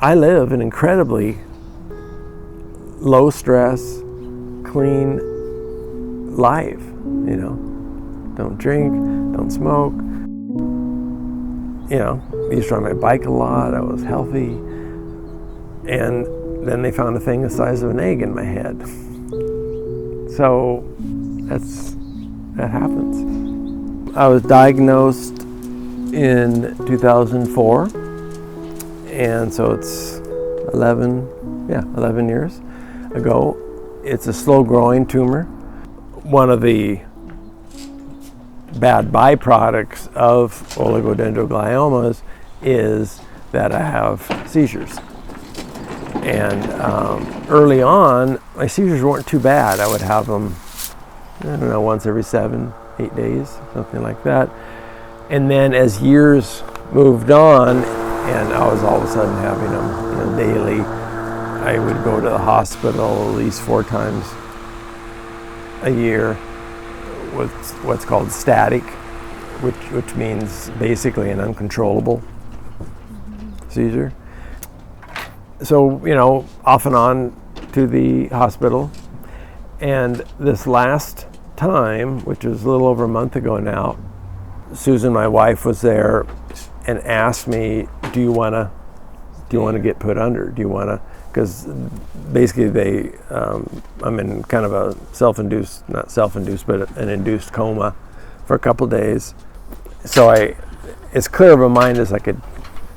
I live an incredibly low stress, clean life, you know. Don't drink, don't smoke. You know, I used to ride my bike a lot, I was healthy. And then they found a thing the size of an egg in my head. So that happens. I was diagnosed in 2004, and so it's 11 years ago. It's a slow-growing tumor. One of the bad byproducts of oligodendrogliomas is that I have seizures. And early on, my seizures weren't too bad. I would have them, I don't know, once every 7-8 days, something like that. And then as years moved on, and I was all of a sudden having them, daily, I would go to the hospital at least 4 times a year with what's called static, which means basically an uncontrollable seizure. So, off and on to the hospital. And this last time, which was a little over a month ago now, Susan, my wife, was there and asked me, do you want to get put under? Do you want to, because basically I'm in kind of a not self-induced, but an induced coma for a couple of days. So as clear of a mind as I could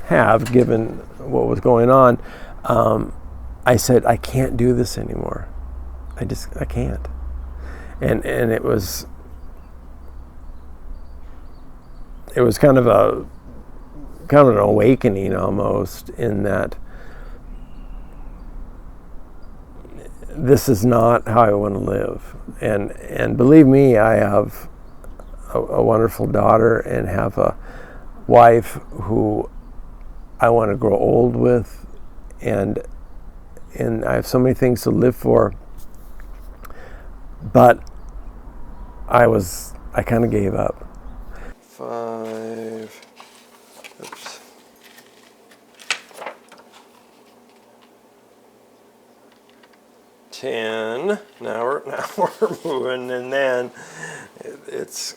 have, given what was going on, I said, I can't do this anymore. I can't. And it was kind of an awakening almost, in that this is not how I want to live. And believe me, I have a wonderful daughter and have a wife who I want to grow old with, and I have so many things to live for. But I kind of gave up. 5. Oops. 10. Now we're moving, and then it's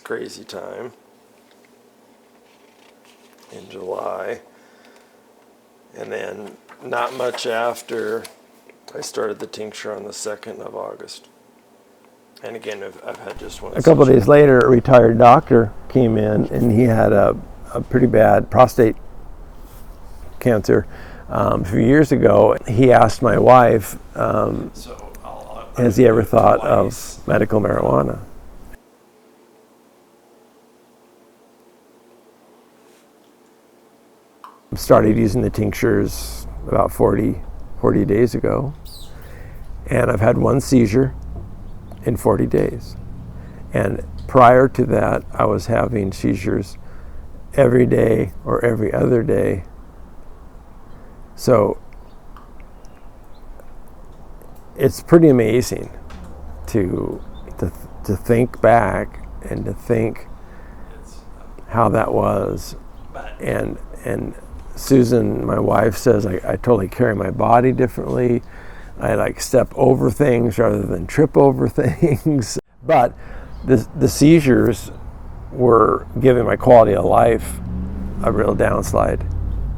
crazy time in July, and then not much after, I started the tincture on the 2nd of August. And again, I've had just one. A couple of days later, a retired doctor came in, and he had a pretty bad prostate cancer a few years ago. He asked my wife, has he ever thought of medical marijuana? Started using the tinctures about 40 days ago, and I've had one seizure in 40 days. And prior to that, I was having seizures every day or every other day. So it's pretty amazing to think back and to think how that was. And Susan, my wife, says I totally carry my body differently. I step over things rather than trip over things. But the seizures were giving my quality of life a real downslide.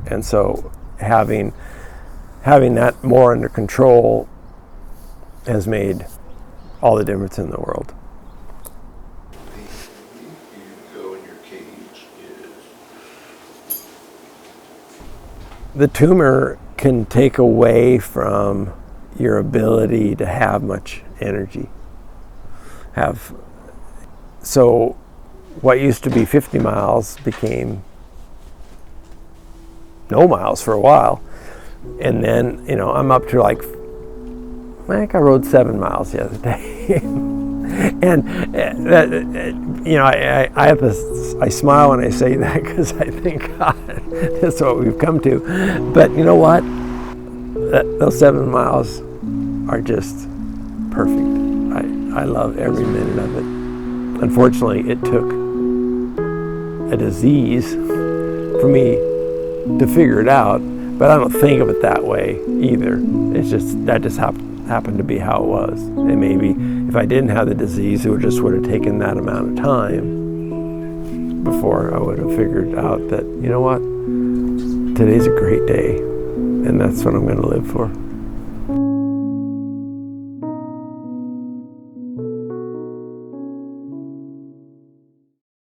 And so having that more under control has made all the difference in the world. The tumor can take away from your ability to have much energy. So what used to be 50 miles became no miles for a while. And then, I'm up to I rode 7 miles the other day. And I smile when I say that, because I think, God, that's what we've come to. But you know what? Those 7 miles are just perfect. I love every minute of it. Unfortunately, it took a disease for me to figure it out, But I don't think of it that way either. It's just, that just happened to be how it was. And maybe if I didn't have the disease, it would have taken that amount of time before I would have figured out that, you know what, today's a great day, and that's what I'm going to live for.